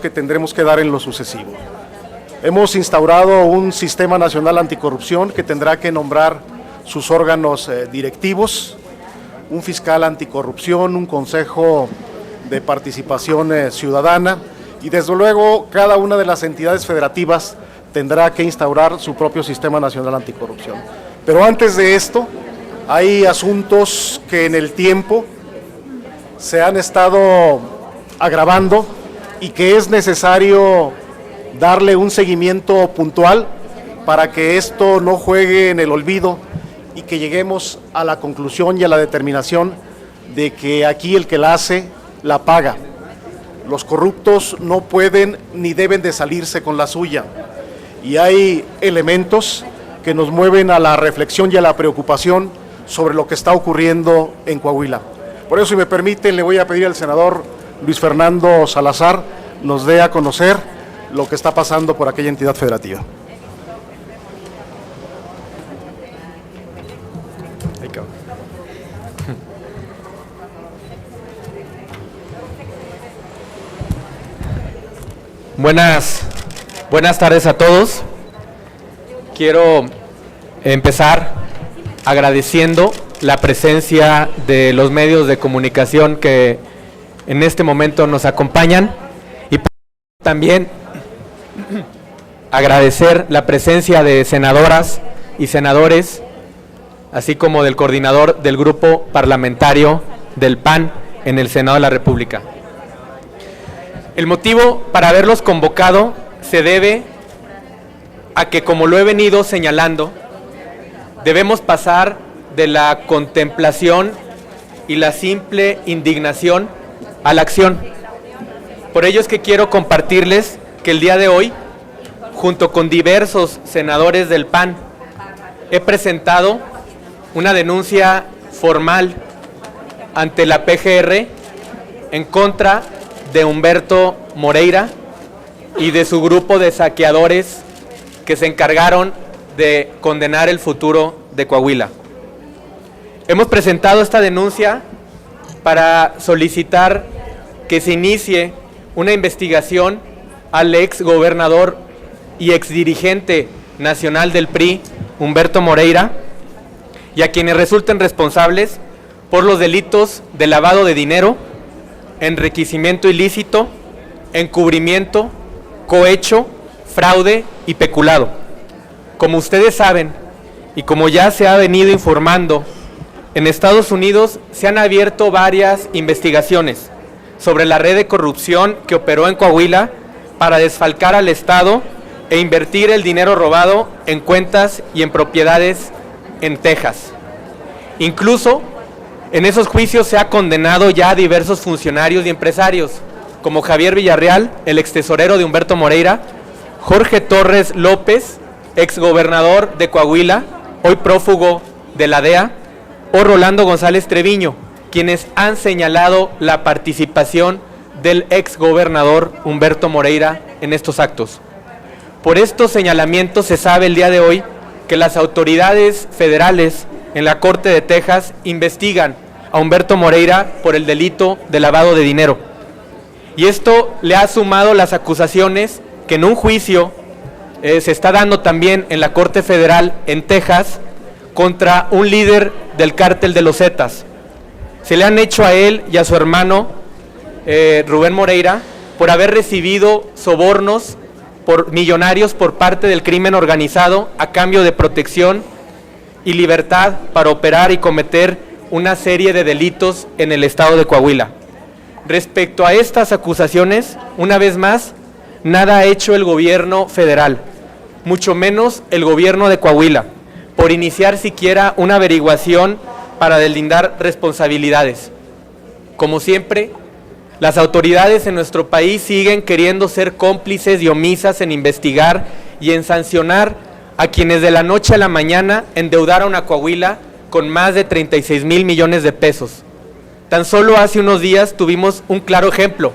que tendremos que dar en lo sucesivo. Hemos instaurado un sistema nacional anticorrupción que tendrá que nombrar sus órganos directivos, un fiscal anticorrupción, un consejo de participación ciudadana y desde luego cada una de las entidades federativas tendrá que instaurar su propio sistema nacional anticorrupción. Pero antes de esto, hay asuntos que en el tiempo se han estado agravando y que es necesario darle un seguimiento puntual para que esto no juegue en el olvido y que lleguemos a la conclusión y a la determinación de que aquí el que la hace, la paga. Los corruptos no pueden ni deben de salirse con la suya y hay elementos que nos mueven a la reflexión y a la preocupación sobre lo que está ocurriendo en Coahuila. Por eso, si me permiten, le voy a pedir al senador Luis Fernando Salazar nos dé a conocer lo que está pasando por aquella entidad federativa. Buenas tardes a todos. Quiero empezar agradeciendo la presencia de los medios de comunicación que en este momento nos acompañan y también agradecer la presencia de senadoras y senadores, así como del coordinador del grupo parlamentario del PAN en el Senado de la República. El motivo para haberlos convocado se debe a que, como lo he venido señalando, debemos pasar de la contemplación y la simple indignación a la acción. Por ello es que quiero compartirles que el día de hoy, junto con diversos senadores del PAN, he presentado una denuncia formal ante la PGR en contra de Humberto Moreira y de su grupo de saqueadores que se encargaron de condenar el futuro de Coahuila. Hemos presentado esta denuncia para solicitar que se inicie una investigación al ex gobernador y ex dirigente nacional del PRI, Humberto Moreira, y a quienes resulten responsables por los delitos de lavado de dinero, enriquecimiento ilícito, encubrimiento, cohecho, fraude y peculado. Como ustedes saben, y como ya se ha venido informando, en Estados Unidos se han abierto varias investigaciones sobre la red de corrupción que operó en Coahuila para desfalcar al Estado e invertir el dinero robado en cuentas y en propiedades en Texas. Incluso en esos juicios se ha condenado ya a diversos funcionarios y empresarios, como Javier Villarreal, el extesorero de Humberto Moreira, Jorge Torres López, exgobernador de Coahuila, hoy prófugo de la DEA, o Rolando González Treviño, quienes han señalado la participación del exgobernador Humberto Moreira en estos actos. Por estos señalamientos se sabe el día de hoy que las autoridades federales en la Corte de Texas investigan a Humberto Moreira por el delito de lavado de dinero. Y esto le ha sumado las acusaciones que en un juicio se está dando también en la Corte Federal en Texas contra un líder del cártel de los Zetas. Se le han hecho a él y a su hermano Rubén Moreira por haber recibido sobornos millonarios por parte del crimen organizado a cambio de protección y libertad para operar y cometer una serie de delitos en el estado de Coahuila. Respecto a estas acusaciones, una vez más, nada ha hecho el gobierno federal, mucho menos el gobierno de Coahuila, por iniciar siquiera una averiguación para deslindar responsabilidades. Como siempre, las autoridades en nuestro país siguen queriendo ser cómplices y omisas en investigar y en sancionar a quienes de la noche a la mañana endeudaron a Coahuila con más de 36,000 millones de pesos. Tan solo hace unos días tuvimos un claro ejemplo.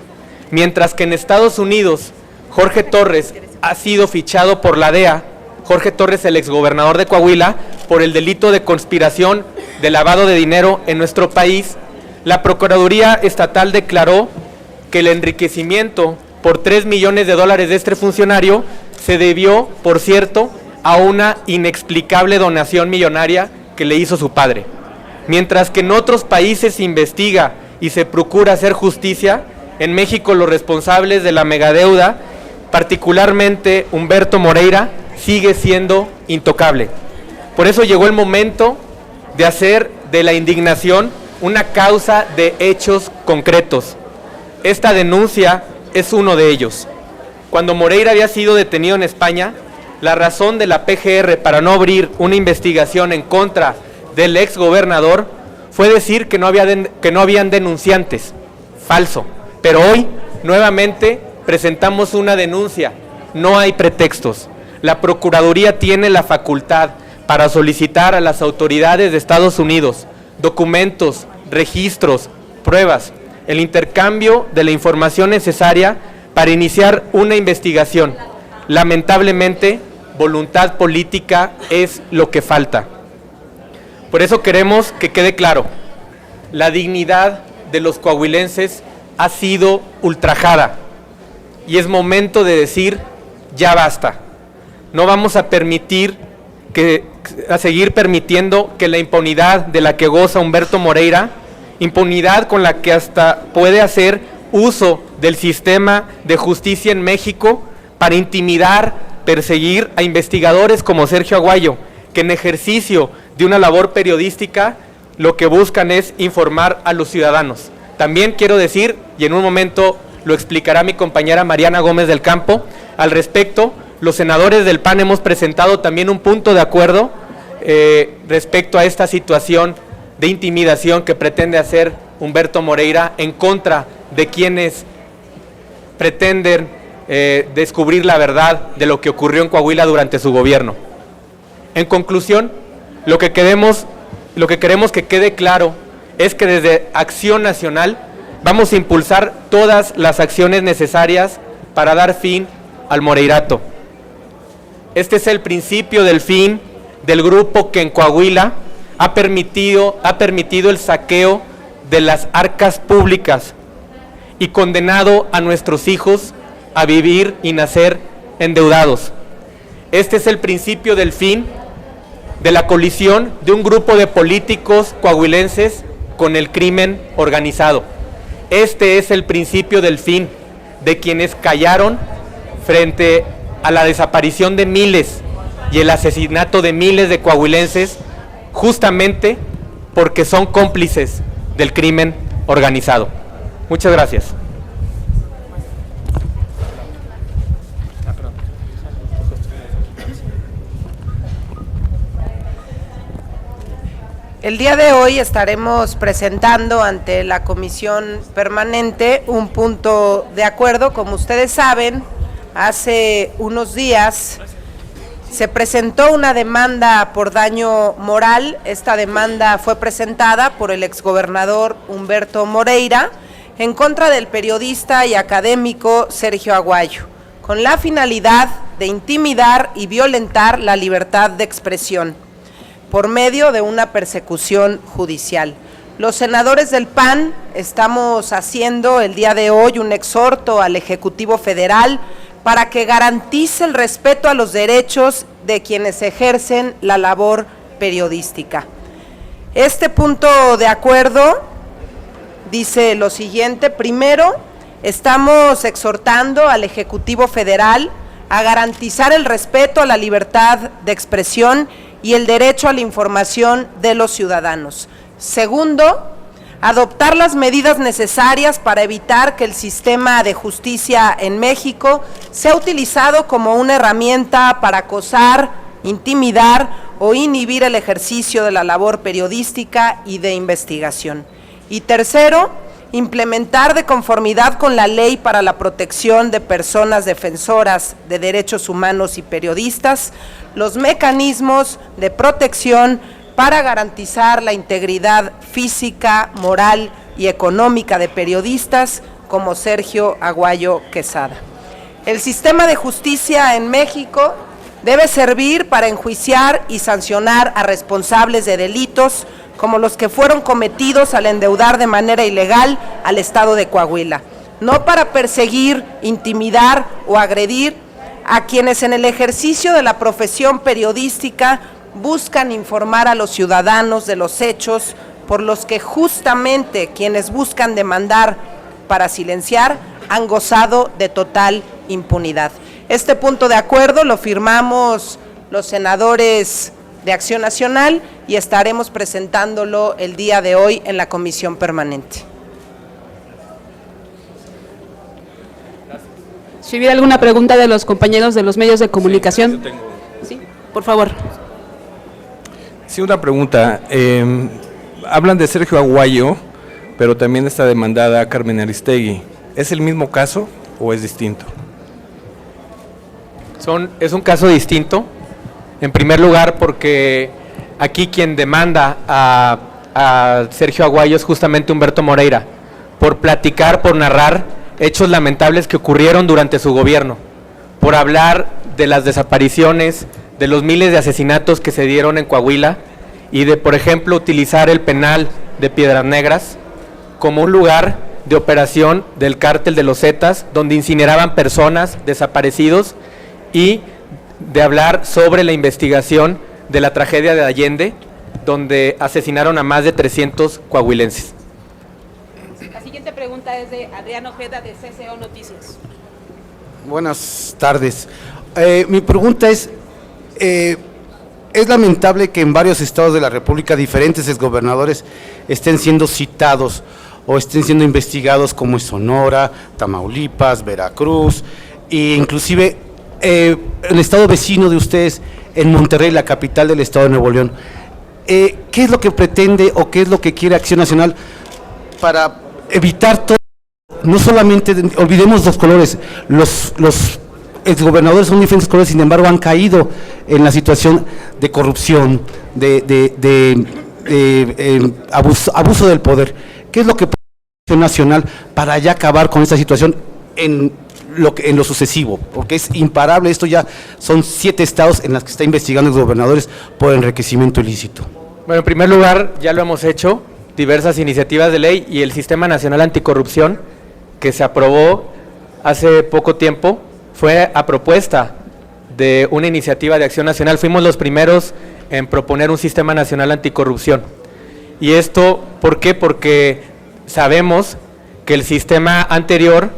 Mientras que en Estados Unidos Jorge Torres ha sido fichado por la DEA, Jorge Torres, el exgobernador de Coahuila, por el delito de conspiración de lavado de dinero en nuestro país, la Procuraduría Estatal declaró que el enriquecimiento por $3 millones de este funcionario se debió, por cierto, a una inexplicable donación millonaria que le hizo su padre. Mientras que en otros países se investiga y se procura hacer justicia, en México los responsables de la megadeuda, particularmente Humberto Moreira, sigue siendo intocable. Por eso llegó el momento de hacer de la indignación una causa de hechos concretos. Esta denuncia es uno de ellos. Cuando Moreira había sido detenido en España, la razón de la PGR para no abrir una investigación en contra del exgobernador fue decir que no habían denunciantes. Falso. Pero hoy, nuevamente, presentamos una denuncia. No hay pretextos. La Procuraduría tiene la facultad para solicitar a las autoridades de Estados Unidos documentos, registros, pruebas, el intercambio de la información necesaria para iniciar una investigación. Lamentablemente, voluntad política es lo que falta. Por eso queremos que quede claro, la dignidad de los coahuilenses ha sido ultrajada y es momento de decir, ya basta. No vamos a seguir permitiendo que la impunidad de la que goza Humberto Moreira, impunidad con la que hasta puede hacer uso del sistema de justicia en México para intimidar, perseguir a investigadores como Sergio Aguayo, que en ejercicio de una labor periodística lo que buscan es informar a los ciudadanos. También quiero decir, y en un momento lo explicará mi compañera Mariana Gómez del Campo, al respecto, los senadores del PAN hemos presentado también un punto de acuerdo respecto a esta situación de intimidación que pretende hacer Humberto Moreira en contra de quienes pretenden descubrir la verdad de lo que ocurrió en Coahuila durante su gobierno. En conclusión, lo que queremos que quede claro es que desde Acción Nacional vamos a impulsar todas las acciones necesarias para dar fin al moreirato. Este es el principio del fin del grupo que en Coahuila ha permitido el saqueo de las arcas públicas y condenado a nuestros hijos a vivir y nacer endeudados. Este es el principio del fin de la colisión de un grupo de políticos coahuilenses con el crimen organizado. Este es el principio del fin de quienes callaron frente a la desaparición de miles y el asesinato de miles de coahuilenses justamente porque son cómplices del crimen organizado. Muchas gracias. El día de hoy estaremos presentando ante la Comisión Permanente un punto de acuerdo. Como ustedes saben, hace unos días se presentó una demanda por daño moral. Esta demanda fue presentada por el exgobernador Humberto Moreira en contra del periodista y académico Sergio Aguayo, con la finalidad de intimidar y violentar la libertad de expresión por medio de una persecución judicial. Los senadores del PAN estamos haciendo el día de hoy un exhorto al Ejecutivo Federal para que garantice el respeto a los derechos de quienes ejercen la labor periodística. Este punto de acuerdo dice lo siguiente: primero, estamos exhortando al Ejecutivo Federal a garantizar el respeto a la libertad de expresión y el derecho a la información de los ciudadanos. Segundo, adoptar las medidas necesarias para evitar que el sistema de justicia en México sea utilizado como una herramienta para acosar, intimidar o inhibir el ejercicio de la labor periodística y de investigación. Y tercero, implementar de conformidad con la ley para la protección de personas defensoras de derechos humanos y periodistas los mecanismos de protección para garantizar la integridad física, moral y económica de periodistas como Sergio Aguayo Quesada. El sistema de justicia en México debe servir para enjuiciar y sancionar a responsables de delitos como los que fueron cometidos al endeudar de manera ilegal al estado de Coahuila. no para perseguir, intimidar o agredir a quienes en el ejercicio de la profesión periodística buscan informar a los ciudadanos de los hechos por los que justamente quienes buscan demandar para silenciar han gozado de total impunidad. Este punto de acuerdo lo firmamos los senadores de Acción Nacional y estaremos presentándolo el día de hoy en la comisión permanente. Si hubiera alguna pregunta de los compañeros de los medios de comunicación. Sí, por favor. Sí, una pregunta. Hablan de Sergio Aguayo, pero también está demandada Carmen Aristegui. ¿Es el mismo caso o es distinto? Es un caso distinto. En primer lugar, porque aquí quien demanda a Sergio Aguayo es justamente Humberto Moreira, por platicar, por narrar hechos lamentables que ocurrieron durante su gobierno, por hablar de las desapariciones, de los miles de asesinatos que se dieron en Coahuila y de, por ejemplo, utilizar el penal de Piedras Negras como un lugar de operación del cártel de los Zetas, donde incineraban personas, desaparecidos, y de hablar sobre la investigación de la tragedia de Allende, donde asesinaron a más de 300 coahuilenses. La siguiente pregunta es de Adrián Ojeda, de CCO Noticias. Buenas tardes. Mi pregunta es lamentable que en varios estados de la República diferentes exgobernadores estén siendo citados o estén siendo investigados, como en Sonora, Tamaulipas, Veracruz, e inclusive el estado vecino de ustedes, en Monterrey, la capital del estado de Nuevo León. ¿Qué es lo que pretende o qué es lo que quiere Acción Nacional para evitar todo? No solamente, olvidemos los colores, los exgobernadores son diferentes colores, sin embargo han caído en la situación de corrupción, de abuso del poder. ¿Qué es lo que pretende Acción Nacional para ya acabar con esta situación en lo sucesivo? Porque es imparable, esto ya son 7 estados en los que está investigando los gobernadores por enriquecimiento ilícito. Bueno, en primer lugar, ya lo hemos hecho, diversas iniciativas de ley, y el Sistema Nacional Anticorrupción, que se aprobó hace poco tiempo, fue a propuesta de una iniciativa de Acción Nacional. Fuimos los primeros en proponer un Sistema Nacional Anticorrupción. Y esto, ¿por qué? Porque sabemos que el sistema anterior,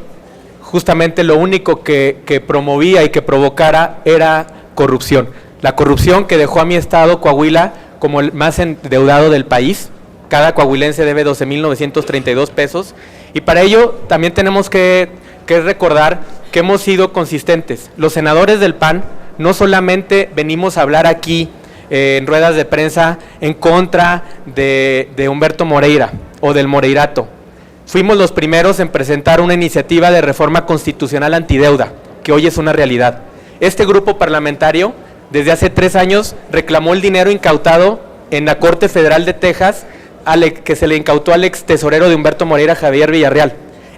justamente lo único que promovía y que provocara era corrupción. La corrupción que dejó a mi estado, Coahuila, como el más endeudado del país. Cada coahuilense debe 12,932 pesos. Y para ello también tenemos que recordar que hemos sido consistentes. Los senadores del PAN no solamente venimos a hablar aquí en ruedas de prensa en contra de Humberto Moreira o del Moreirato. Fuimos los primeros en presentar una iniciativa de reforma constitucional antideuda, que hoy es una realidad. Este grupo parlamentario, desde hace 3 años, reclamó el dinero incautado en la Corte Federal de Texas, que se le incautó al ex tesorero de Humberto Moreira, Javier Villarreal.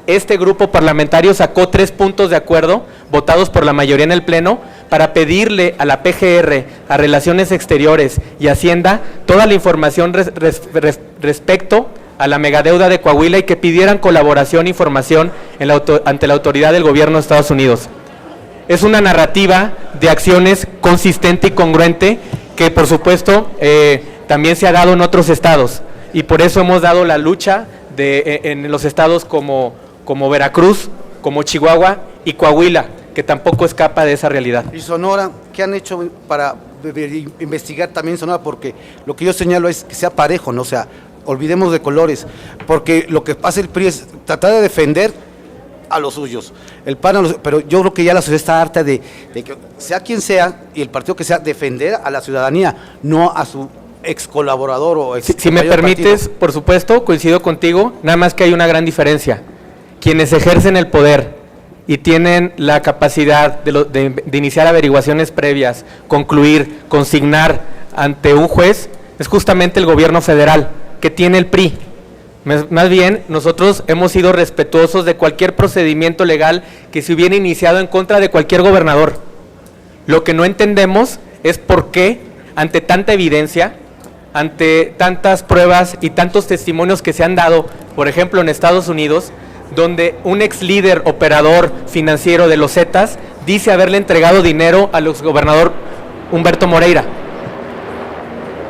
Este grupo parlamentario sacó 3 puntos de acuerdo, votados por la mayoría en el Pleno, para pedirle a la PGR, a Relaciones Exteriores y Hacienda, toda la información respecto a la megadeuda de Coahuila, y que pidieran colaboración e información ante la autoridad del gobierno de Estados Unidos. Es una narrativa de acciones consistente y congruente que, por supuesto, también se ha dado en otros estados, y por eso hemos dado la lucha en los estados como Veracruz, como Chihuahua y Coahuila, que tampoco escapa de esa realidad. Y Sonora, ¿qué han hecho para investigar también Sonora? Porque lo que yo señalo es que sea parejo, ¿no? O sea, olvidemos de colores, porque lo que pasa el PRI es tratar de defender a los suyos, el PAN pero yo creo que ya la sociedad está harta de que sea quien sea y el partido que sea, defender a la ciudadanía, no a su ex colaborador o ex. Si me permites, partido. Por supuesto, coincido contigo, nada más que hay una gran diferencia. Quienes ejercen el poder y tienen la capacidad de iniciar averiguaciones previas, concluir, consignar ante un juez, es justamente el gobierno federal, que tiene el PRI. Más bien, nosotros hemos sido respetuosos de cualquier procedimiento legal que se hubiera iniciado en contra de cualquier gobernador. Lo que no entendemos es por qué, ante tanta evidencia, ante tantas pruebas y tantos testimonios que se han dado, por ejemplo en Estados Unidos, donde un ex líder operador financiero de los Zetas dice haberle entregado dinero al exgobernador Humberto Moreira.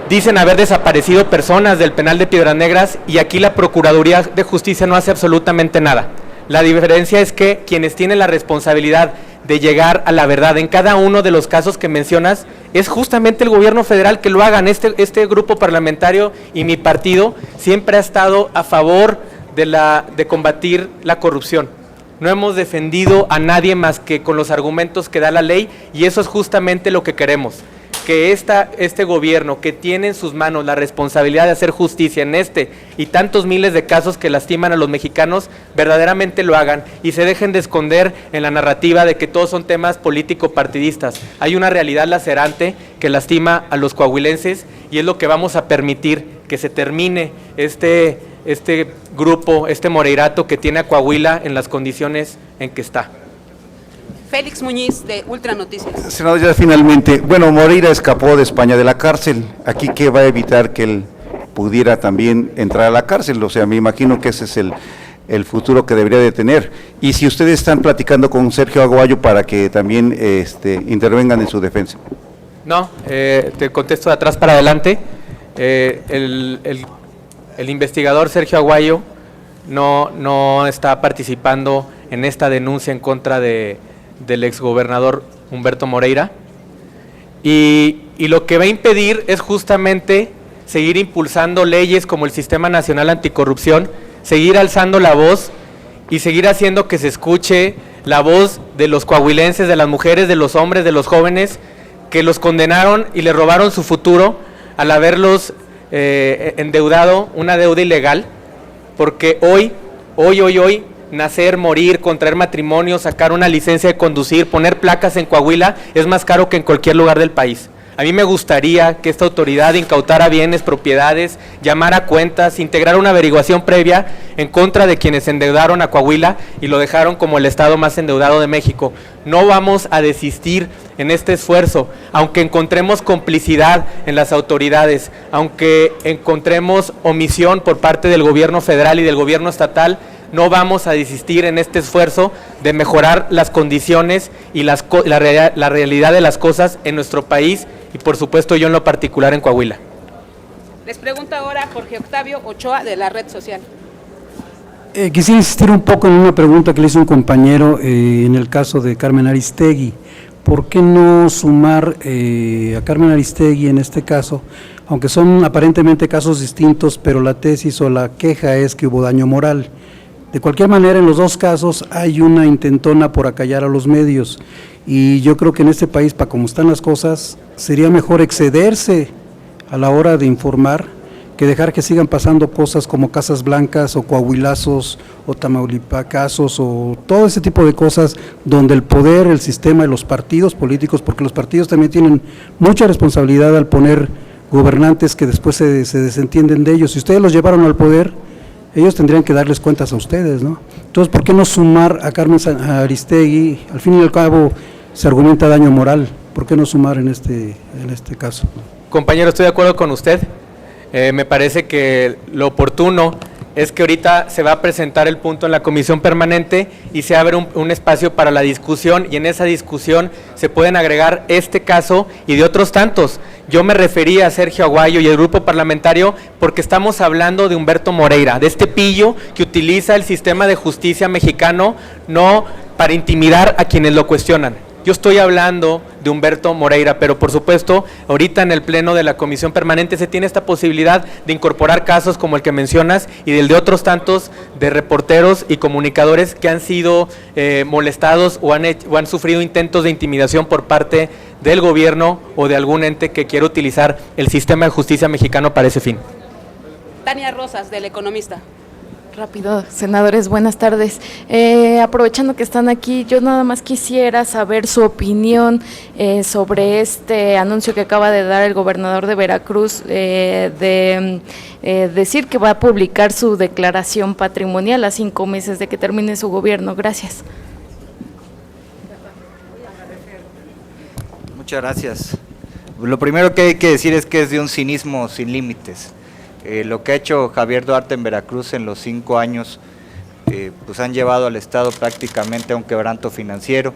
Dicen haber desaparecido personas del penal de Piedras Negras y aquí la Procuraduría de Justicia no hace absolutamente nada. La diferencia es que quienes tienen la responsabilidad de llegar a la verdad en cada uno de los casos que mencionas es justamente el gobierno federal. Que lo hagan. Este grupo parlamentario y mi partido siempre ha estado a favor de combatir la corrupción. No hemos defendido a nadie más que con los argumentos que da la ley, y eso es justamente lo que queremos. Que este gobierno, que tiene en sus manos la responsabilidad de hacer justicia en este y tantos miles de casos que lastiman a los mexicanos, verdaderamente lo hagan y se dejen de esconder en la narrativa de que todos son temas político-partidistas. Hay una realidad lacerante que lastima a los coahuilenses y es lo que vamos a permitir, que se termine este grupo, este moreirato que tiene a Coahuila en las condiciones en que está. Félix Muñiz, de Ultra Noticias. Senador, ya finalmente, bueno, Moreira escapó de España de la cárcel. ¿Aquí qué va a evitar que él pudiera también entrar a la cárcel? O sea, me imagino que ese es el futuro que debería de tener. Y si ustedes están platicando con Sergio Aguayo para que también intervengan en su defensa. No, te contesto de atrás para adelante. El investigador Sergio Aguayo no está participando en esta denuncia en contra del exgobernador Humberto Moreira, y lo que va a impedir es justamente seguir impulsando leyes como el Sistema Nacional Anticorrupción, seguir alzando la voz y seguir haciendo que se escuche la voz de los coahuilenses, de las mujeres, de los hombres, de los jóvenes que los condenaron y le robaron su futuro al haberlos endeudado, una deuda ilegal, porque hoy nacer, morir, contraer matrimonio, sacar una licencia de conducir, poner placas en Coahuila es más caro que en cualquier lugar del país. A mí me gustaría que esta autoridad incautara bienes, propiedades, llamara cuentas, integrara una averiguación previa en contra de quienes endeudaron a Coahuila y lo dejaron como el estado más endeudado de México. No vamos a desistir en este esfuerzo, aunque encontremos complicidad en las autoridades, aunque encontremos omisión por parte del gobierno federal y del gobierno estatal. No vamos a desistir en este esfuerzo de mejorar las condiciones y la realidad de las cosas en nuestro país y por supuesto yo en lo particular en Coahuila. Les pregunta ahora Jorge Octavio Ochoa, de la Red Social. Quisiera insistir un poco en una pregunta que le hizo un compañero en el caso de Carmen Aristegui. ¿Por qué no sumar a Carmen Aristegui en este caso, aunque son aparentemente casos distintos, pero la tesis o la queja es que hubo daño moral? De cualquier manera, en los dos casos hay una intentona por acallar a los medios y yo creo que en este país, para como están las cosas, sería mejor excederse a la hora de informar que dejar que sigan pasando cosas como Casas Blancas o Coahuilazos o Tamaulipacazos o todo ese tipo de cosas donde el poder, el sistema y los partidos políticos, porque los partidos también tienen mucha responsabilidad al poner gobernantes que después se desentienden de ellos. Si ustedes los llevaron al poder, ellos tendrían que darles cuentas a ustedes, ¿no? Entonces, ¿por qué no sumar a Carmen Aristegui? Al fin y al cabo se argumenta daño moral. ¿Por qué no sumar en este caso? Compañero, estoy de acuerdo con usted. Me parece que lo oportuno es que ahorita se va a presentar el punto en la comisión permanente y se abre un espacio para la discusión, y en esa discusión se pueden agregar este caso y de otros tantos. Yo me refería a Sergio Aguayo y el grupo parlamentario porque estamos hablando de Humberto Moreira, de este pillo que utiliza el sistema de justicia mexicano no para intimidar a quienes lo cuestionan. Yo estoy hablando de Humberto Moreira, pero por supuesto, ahorita en el pleno de la comisión permanente se tiene esta posibilidad de incorporar casos como el que mencionas y del de otros tantos de reporteros y comunicadores que han sido molestados o han sufrido intentos de intimidación por parte del gobierno o de algún ente que quiera utilizar el sistema de justicia mexicano para ese fin. Tania Rosas, del Economista. Rápido, senadores, buenas tardes. Aprovechando que están aquí, yo nada más quisiera saber su opinión sobre este anuncio que acaba de dar el gobernador de Veracruz de decir que va a publicar su declaración patrimonial a 5 meses de que termine su gobierno. Gracias. Muchas gracias. Lo primero que hay que decir es que es de un cinismo sin límites. Lo que ha hecho Javier Duarte en Veracruz en los 5 años pues han llevado al Estado prácticamente a un quebranto financiero,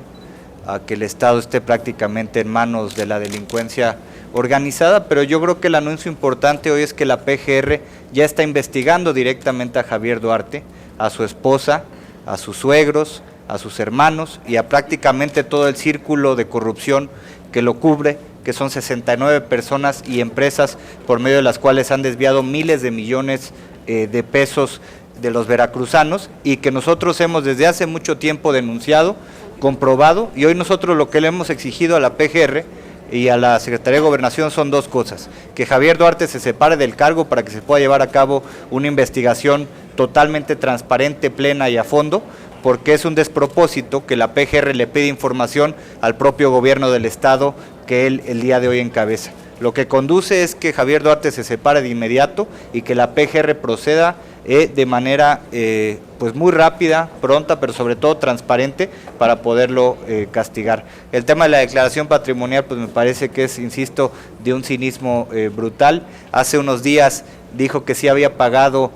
a que el Estado esté prácticamente en manos de la delincuencia organizada, pero yo creo que el anuncio importante hoy es que la PGR ya está investigando directamente a Javier Duarte, a su esposa, a sus suegros, a sus hermanos y a prácticamente todo el círculo de corrupción que lo cubre, que son 69 personas y empresas por medio de las cuales han desviado miles de millones de pesos de los veracruzanos y que nosotros hemos desde hace mucho tiempo denunciado, comprobado, y hoy nosotros lo que le hemos exigido a la PGR y a la Secretaría de Gobernación son dos cosas: que Javier Duarte se separe del cargo para que se pueda llevar a cabo una investigación totalmente transparente, plena y a fondo, porque es un despropósito que la PGR le pide información al propio gobierno del Estado que él el día de hoy encabeza. Lo que conduce es que Javier Duarte se separe de inmediato y que la PGR proceda de manera pues muy rápida, pronta, pero sobre todo transparente para poderlo castigar. El tema de la declaración patrimonial pues me parece que es, insisto, de un cinismo brutal. Hace unos días dijo que sí había pagado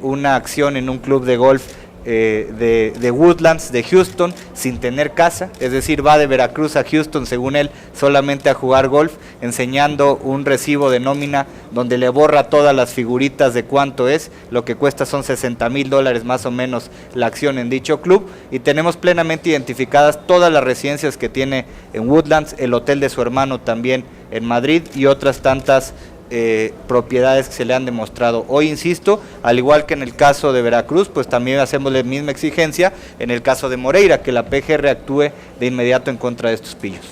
una acción en un club de golf de Woodlands, de Houston, sin tener casa, es decir, va de Veracruz a Houston, según él, solamente a jugar golf, enseñando un recibo de nómina donde le borra todas las figuritas de cuánto es, lo que cuesta son $60,000 más o menos la acción en dicho club, y tenemos plenamente identificadas todas las residencias que tiene en Woodlands, el hotel de su hermano también en Madrid y otras tantas propiedades que se le han demostrado. Hoy, insisto, al igual que en el caso de Veracruz, pues también hacemos la misma exigencia en el caso de Moreira, que la PGR actúe de inmediato en contra de estos pillos.